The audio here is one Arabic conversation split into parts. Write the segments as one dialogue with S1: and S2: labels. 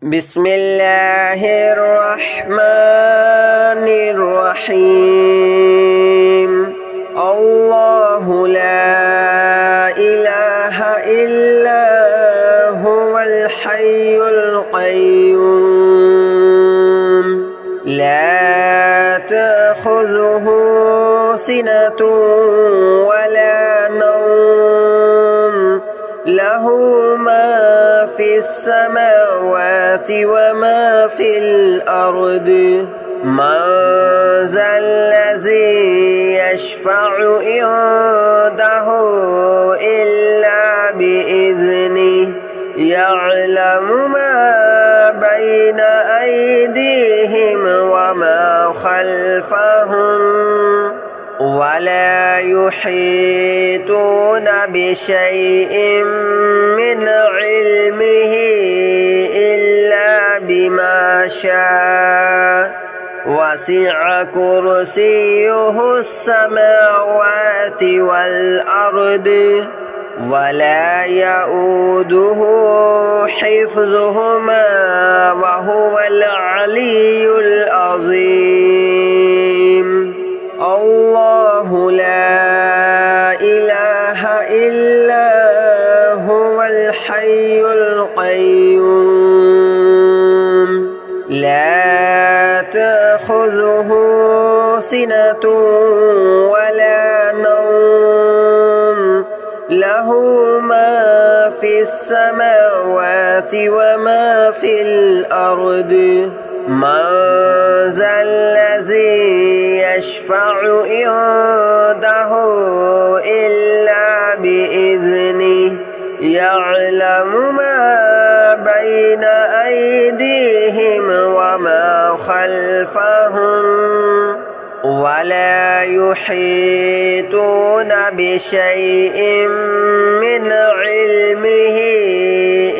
S1: بسم الله الرحمن الرحيم الله لا إله إلا هو الحي القيوم لا تأخذه سنة ولا نوم له ما في السماوات وما في الأرض من ذا الذي يشفع عنده إلا بإذنه يعلم ما بين أيديهم وما خلفهم ولا يحيطون بشيء من علمه إلا بما شاء وسع كرسيه السماوات والأرض ولا يؤوده حفظهما وهو العلي العظيم الله لا إله إلا هو الحي القيوم لا تأخذه سنة ولا نوم له ما في السماوات وما في الأرض من ذا الذي يشفع عنده إلا بإذنه يعلم ما بين أيديهم وما خلفهم ولا يحيطون بشيء من علمه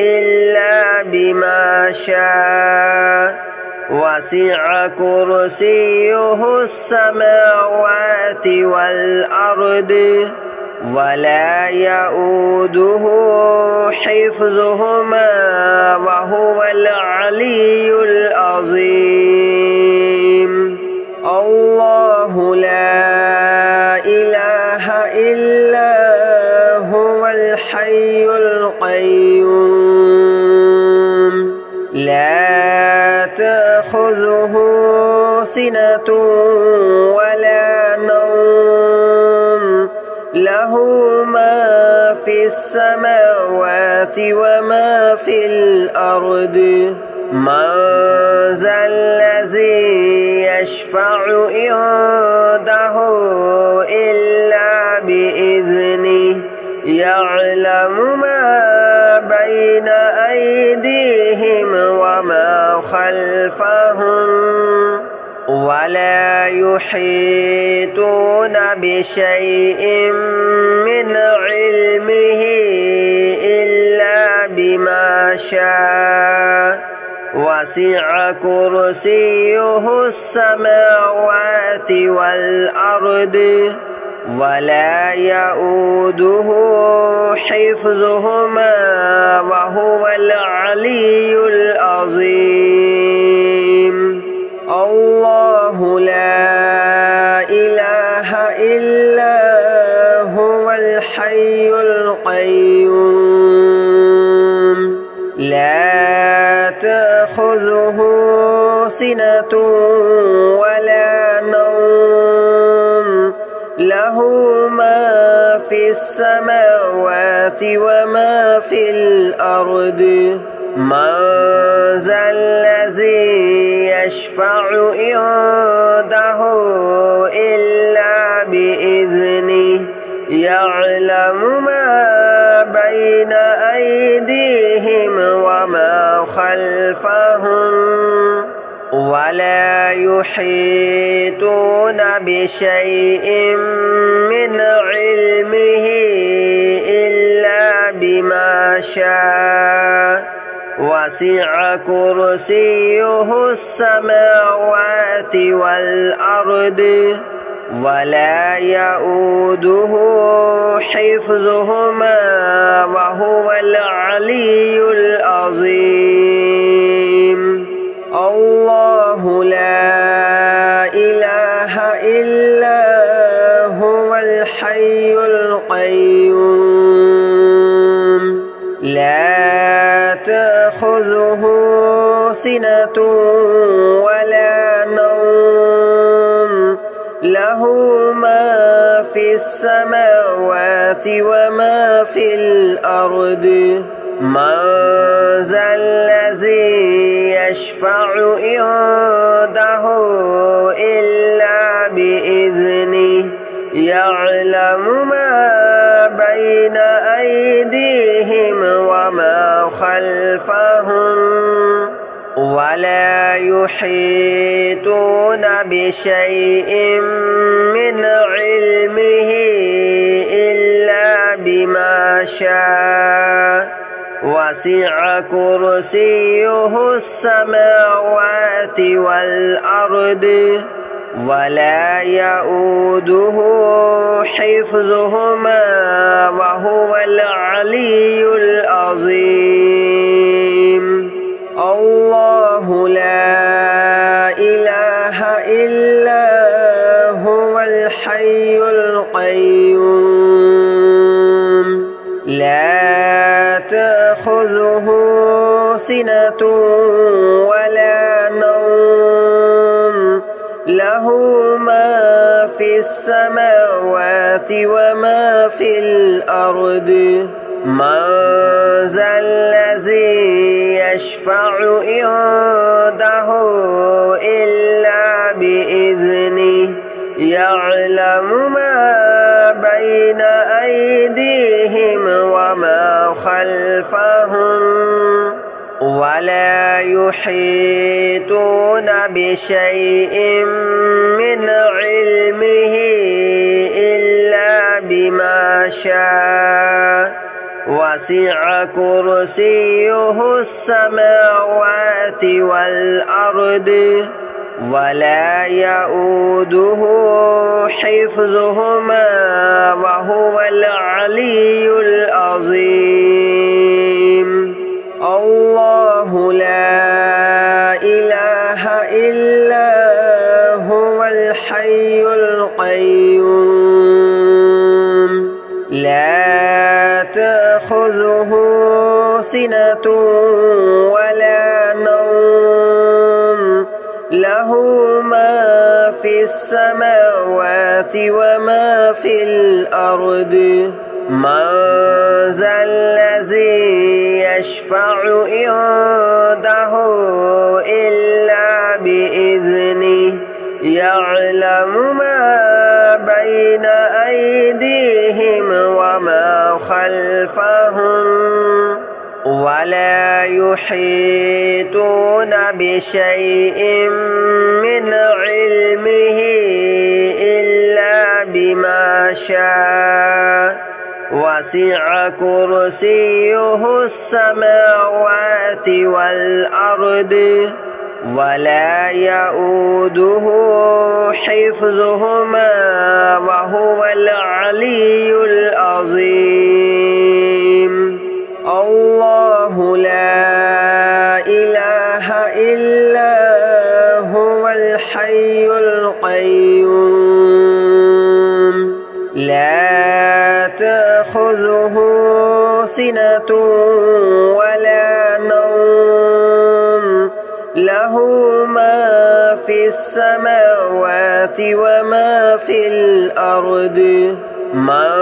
S1: إلا بما شاء وسع كرسيه السماوات والأرض ولا يؤوده حفظهما وهو العلي العظيم الله لا إله إلا هو الحي القيوم لا تأخذه سنة ولا نوم له ما في السماوات وما في الأرض من ذا الذي يشفع عنده إلا بإذنه يعلم ما بين أيديهم وما خلفهم ولا يحيطون بشيء من علمه إلا بما شاء وسع كرسيه السماوات والأرض ولا يؤوده حفظهما وهو العلي العظيم الله لا إله إلا هو الحي القيوم لا تأخذه سنة ولا نوم له ما في السماوات وما في الأرض من ذا الذي يشفع عنده إلا بإذنه يعلم ما بين أيديهم وما خلفهم ولا يحيطون بشيء من علمه إلا بما شاء وسع كرسيه السماوات والأرض ولا يؤوده حفظهما وهو العلي العظيم. تأخذه سنة ولا نوم له ما في السماوات وما في الأرض من ذا الذي يشفع عنده إلا بإذنه يعلم ما بين أيديهم وما خلفهم ولا يحيطون بشيء من علمه إلا بما شاء وسع كرسيه السماوات والأرض ولا يؤوده حفظهما وهو العلي العظيم الله لا إله إلا هو الحي القيوم لا تأخذه سنة ولا نوم له ما في السماوات وما في الأرض من ذا الذي يشفع عنده إلا بإذنه يعلم ما بين أيديهم وما خلفهم ولا يحيطون بشيء من علمه إلا بما شاء وسع كرسيه السماوات والأرض ولا يؤوده حفظهما وهو العلي العظيم الله لا إله إلا هو الحي القيوم لا تأخذه سنة ولا نوم له ما في السماوات وما في الأرض من ذا الذي يشفع عنده إلا بإذنه يعلم ما بين أيديهم وما خلفهم ولا يحيطون بشيء من علمه إلا بما شاء وسع كرسيه السماوات والأرض ولا يؤوده حفظهما وهو العلي العظيم الله لا إله إلا هو الحي القيوم لا تأخذه سنة ولا نوم له ما في السماوات وما في الأرض من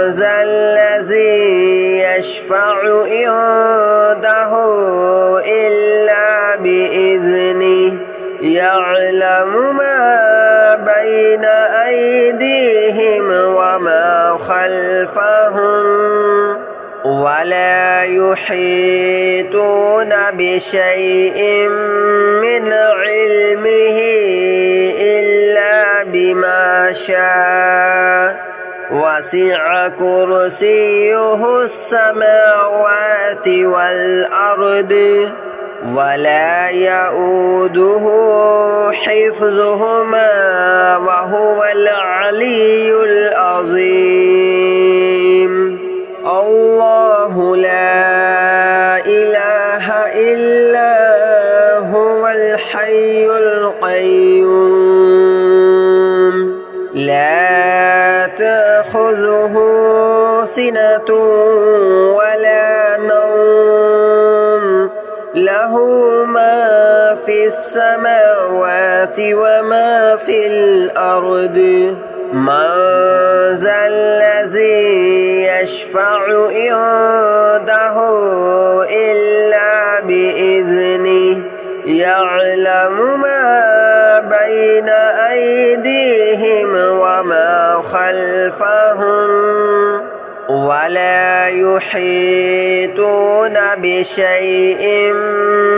S1: ذا الذي يشفع عنده إلا بإذنه يعلم ما بين أيديهم وما خلفهم ولا يحيطون بشيء من علمه إلا بما شاء وسع كرسيه السماوات والأرض ولا يؤوده حفظهما وهو العلي العظيم الله لا إله إلا هو الحي القيوم لا تأخذه سنة ولا نوم له له ما في السماوات وما في الأرض من ذا الذي يشفع عنده إلا بإذنه يعلم ما بين أيديهم وما خلفهم ولا يحيطون بشيء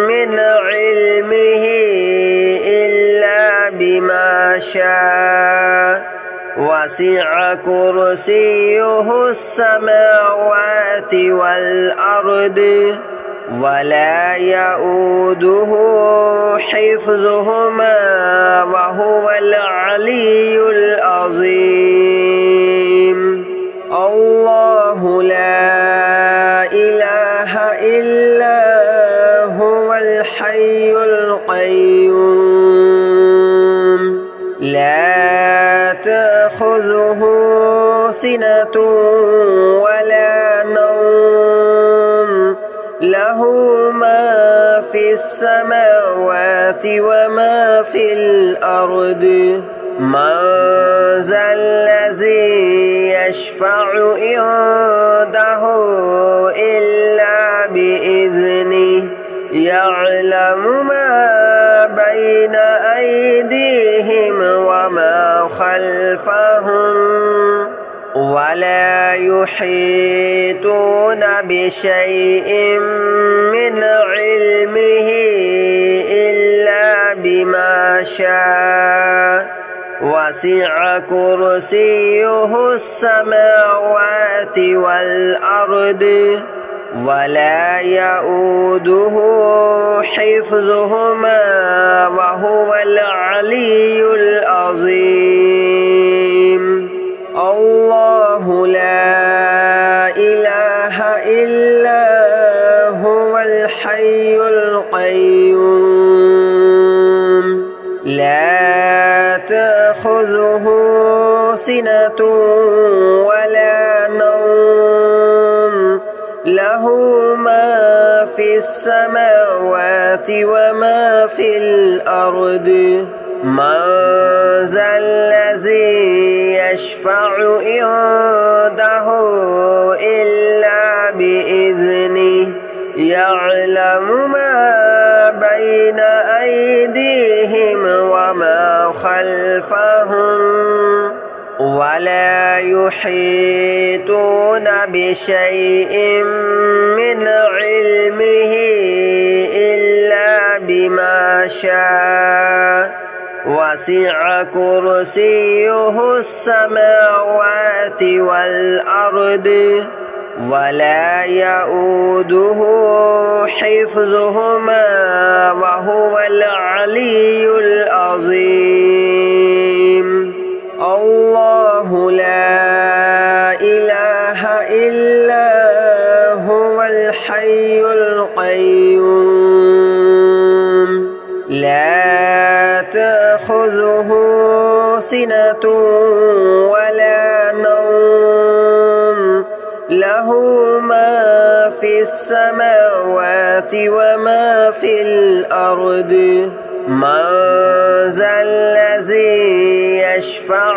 S1: من علمه إلا بما شاء وسع كرسيه السماوات والأرض ولا يؤوده حفظهما وهو العلي العظيم الله لا إله إلا هو الحي القيوم لا تأخذه سنة ولا نوم له ما في السماوات وما في الأرض من ذا الذي يشفع عنده إلا بإذنه يعلم ما بين أيديهم وما خلفهم ولا يحيطون بشيء من علمه إلا بما شاء وسع كرسيه السماوات والأرض ولا يؤوده حفظهما وهو العلي العظيم الله لا إله إلا هو الحي القيوم لا تأخذه سنة ولا نوم له ما في السماوات وما في الأرض من ذا الذي يشفع عنده إلا بإذنه يعلم ما بين أيديهم وما خلفهم ولا يحيطون بشيء من علمه إلا بما شاء وسع كرسيه السماوات والأرض ولا يؤوده حفظهما وهو العلي العظيم الله لا إله إلا هو الحي القيوم لا تأخذه سنة ولا نوم له ما في السماوات وما في الأرض من ذا الذي يشفع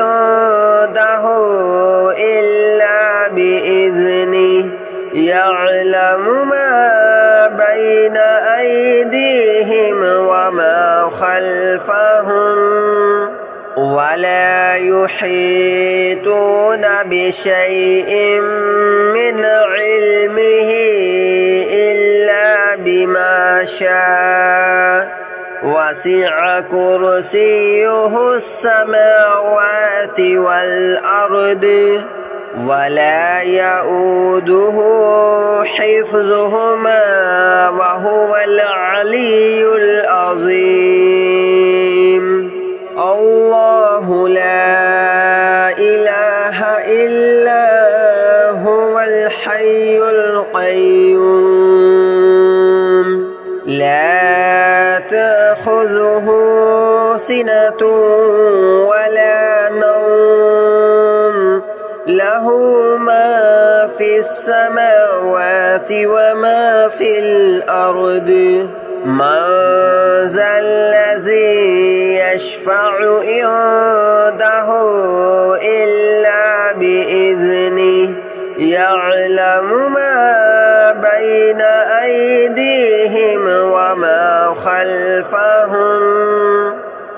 S1: عنده إلا بإذنه يعلم ما بين أيديهم وما خلفهم ولا يحيطون بشيء من علمه إلا بما شاء وسع كرسيه السماوات والأرض ولا يؤوده حفظهما وهو العلي العظيم الله لا إله إلا هو الحي القيوم لا تأخذه سنة ولا نوم له له ما في السماوات وما في الأرض من ذا الذي يشفع عنده إلا بإذنه يعلم ما بين أيديهم وما خلفهم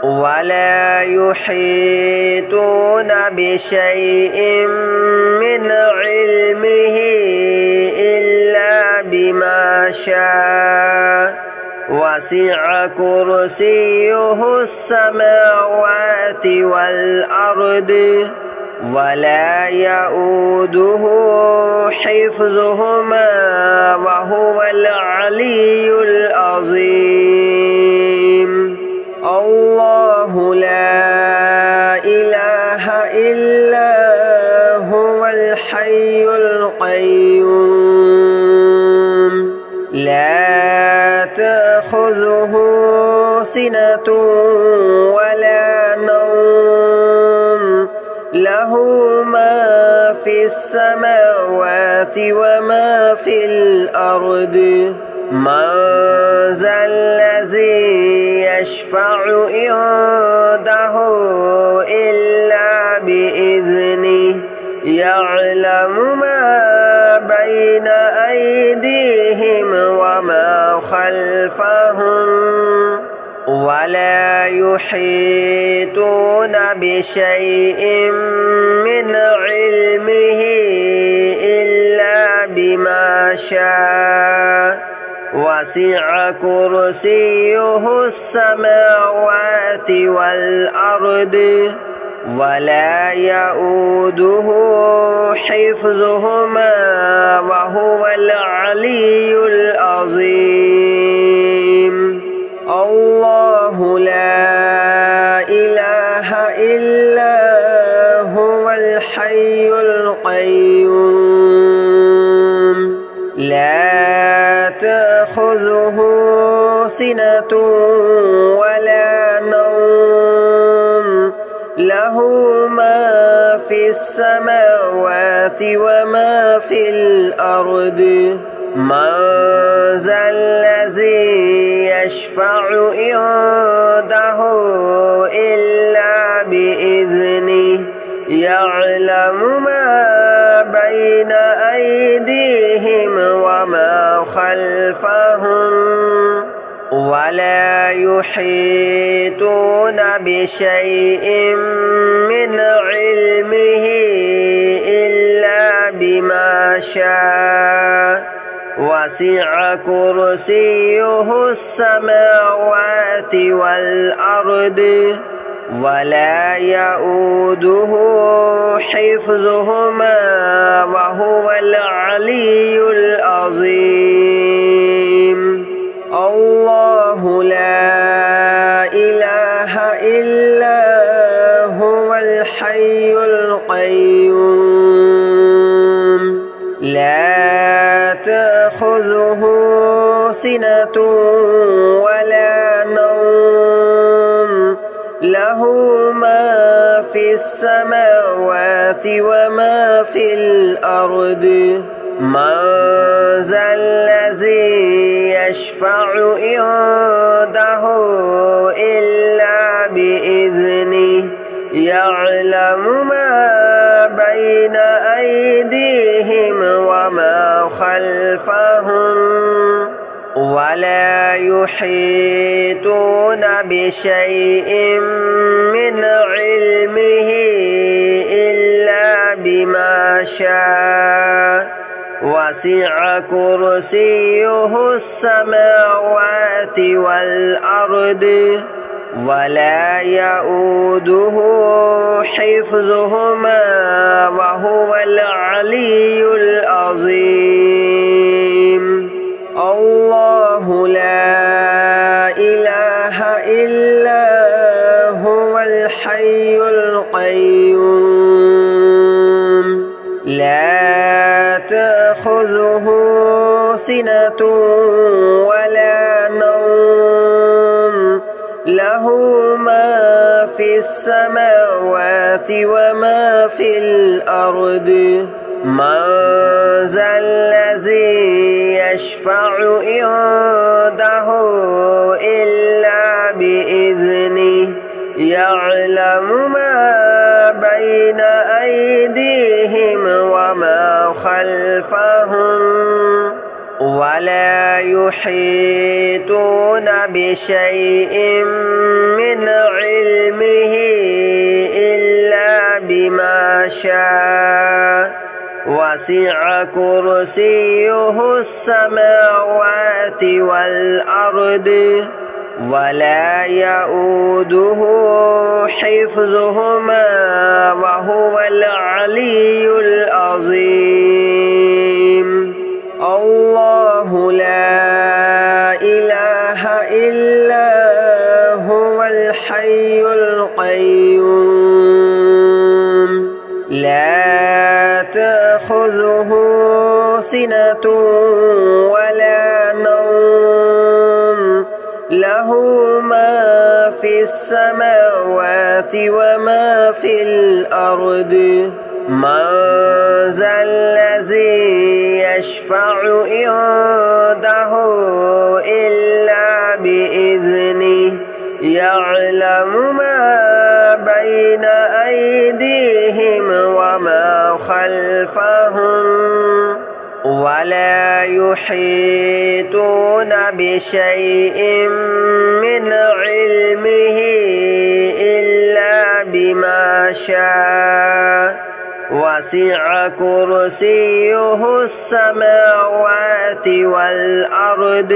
S1: ولا يحيطون بشيء من علمه إلا بما شاء وسع كرسيه السماوات والأرض ولا يؤوده حفظهما وهو العلي العظيم الله لا إله إلا هو الحي القيوم لا تأخذه سنة ولا نوم له ما في السماوات وما في الأرض من ذا الذي يشفع عنده إلا بإذنه يعلم ما بين أيديهم وما خلفهم ولا يحيطون بشيء من علمه إلا بما شاء وسع كرسيه السماوات والأرض ولا يؤوده حفظهما وهو العلي العظيم الله لا إله إلا هو الحي القيوم لا تأخذه سنة ولا نوم له ما في السماوات وما في الأرض من ذا الذي يشفع عنده إلا بإذنه يعلم ما بين أيديهم وما خلفهم ولا يحيطون بشيء من علمه إلا بما شاء وسع كرسيه السماوات والأرض ولا يؤوده حفظهما وهو العلي العظيم الله لا إله إلا هو الحي القيوم لا تأخذه سنة ولا نوم له ما في السماوات وما في الأرض من ذا الذي يشفع عنده إلا بإذنه يعلم ما بين أيديهم وما خلفهم ولا يحيطون بشيء من علمه إلا بما شاء وسع كرسيه السماوات والأرض ولا يؤوده حفظهما وهو العلي العظيم الله لا إله إلا هو الحي القيوم لا تأخذه سنة ولا نوم له ما في السماوات وما في الأرض من ذا الذي يشفع عنده إلا بإذنه يعلم ما بين أيديهم وما خلفهم ولا يحيطون بشيء من علمه إلا بما شاء وسع كرسيه السماوات والأرض ولا يؤوده حفظهما وهو العلي العظيم الله لا إله إلا هو الحي القيوم لا تأخذه سنة ولا نوم له ما في السماوات وما في الأرض من ذا الذي يشفع عنده إلا بإذنه يعلم ما بين أيديهم وما خلفهم ولا يحيطون بشيء من علمه إلا بما شاء وسع كرسيه السماوات والأرض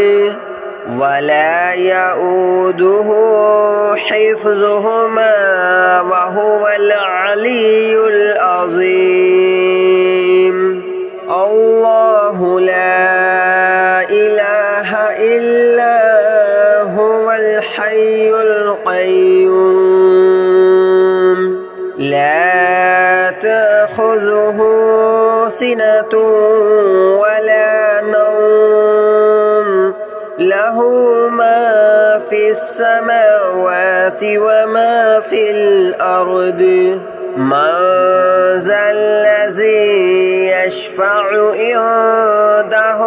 S1: ولا يؤوده حفظهما وهو العلي العظيم الله لا إله إلا هو الحي القيوم لا تأخذه سنة ولا نوم له ما في السماوات وما في الأرض من ذا الذي يشفع عنده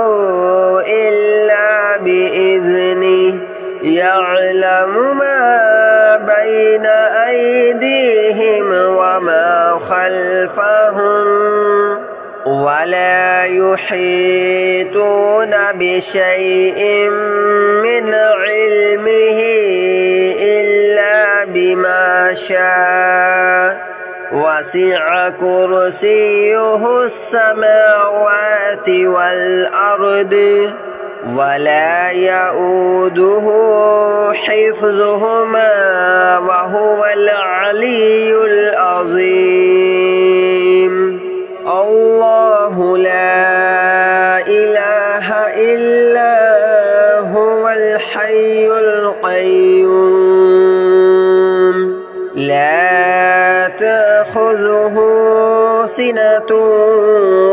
S1: إلا بإذنه يعلم ما بين أيديهم وما خلفهم ولا يحيطون بشيء من علمه إلا بما شاء وسع كرسيه السماوات والأرض ولا يؤوده حفظهما وهو العلي العظيم الله لا إله إلا هو الحي القيوم لا تأخذه سنة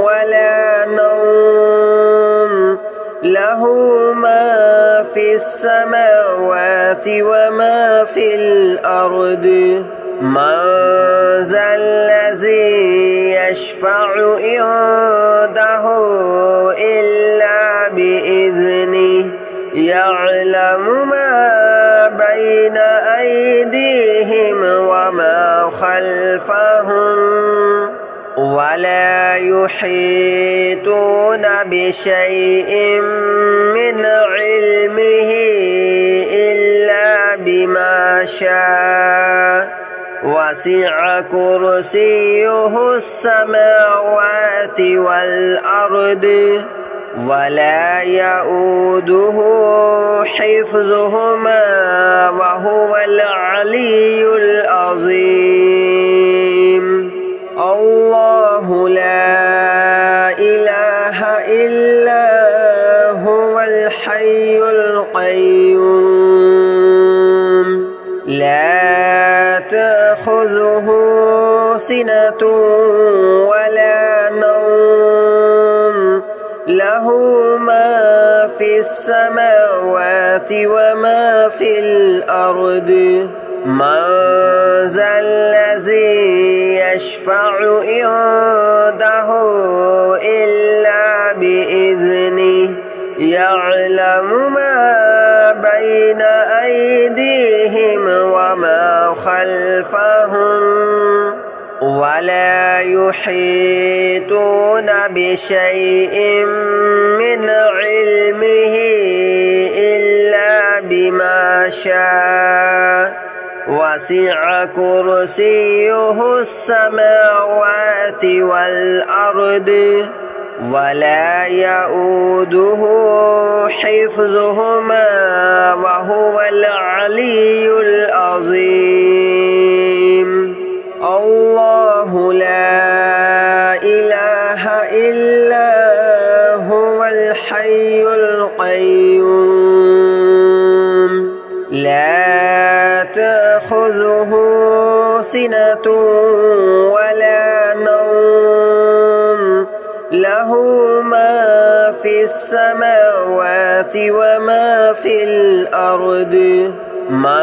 S1: ولا نوم له ما في السماوات وما في الأرض من ذا الذي يشفع عنده إلا بإذنه يعلم ما بين أيديهم وما خلفهم ولا يحيطون بشيء من علمه إلا بما شاء وسع كرسيه السماوات والأرض ولا يؤوده حفظهما وهو العلي العظيم الله لا إله إلا هو الحي القيوم لا تأخذه سنة ولا نوم له ما في السماوات وما في الأرض من ذا الذي يشفع عنده إلا بإذنه يعلم ما بين أيديهم وما خلفهم ولا يحيطون بشيء من علمه إلا بما شاء وسع كرسيه السماوات والأرض ولا يؤوده حفظهما وهو العلي العظيم الله لا إله إلا هو الحي القيوم لا تأخذه سنة ولا نوم له ما في السماوات وما في الأرض من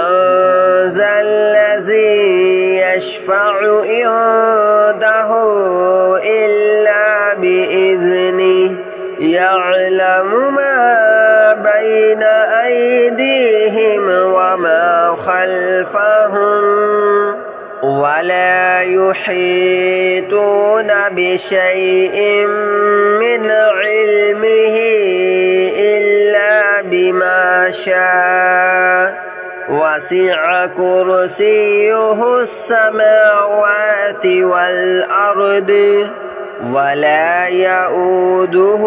S1: ذا الذي يشفع عنده إلا بإذنه يعلم ما بين أيديهم وما خلفهم ولا يحيطون بشيء من علمه إلا بما شاء وسع كرسيه السماوات والأرض ولا يؤوده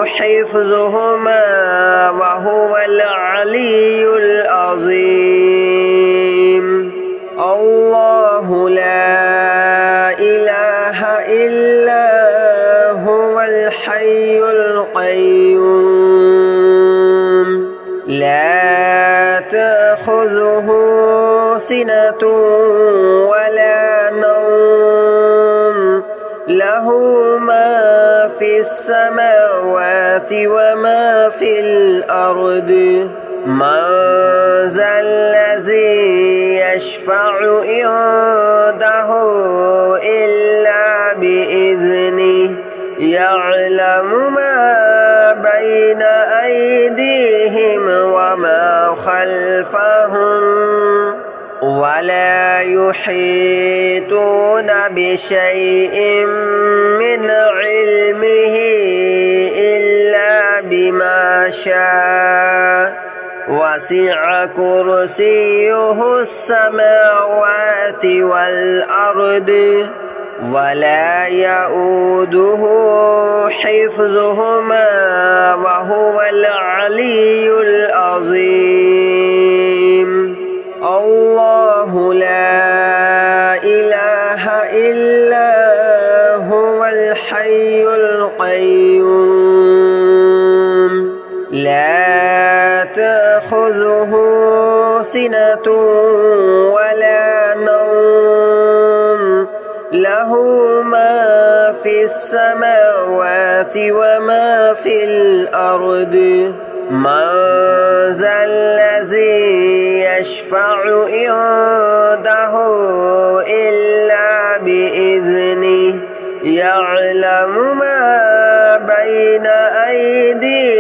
S1: حفظهما وهو العلي العظيم الله لا إله إلا هو الحي القيوم لا تأخذه سنة ولا نوم له ما في السماوات وما في الأرض من ذا الذي يشفع عنده إلا بإذنه يعلم ما بين أيديهم وما خلفهم ولا يحيطون بشيء من علمه إلا بما شاء وسع كرسيه السماوات والأرض ولا يؤوده حفظهما وهو العلي العظيم الله لا إله إلا هو الحي القيوم لا تأخذه سنة ولا نوم له ما في السماوات وما في الأرض من ذا الذي يشفع عنده إلا بإذنه يعلم ما بين أيديهم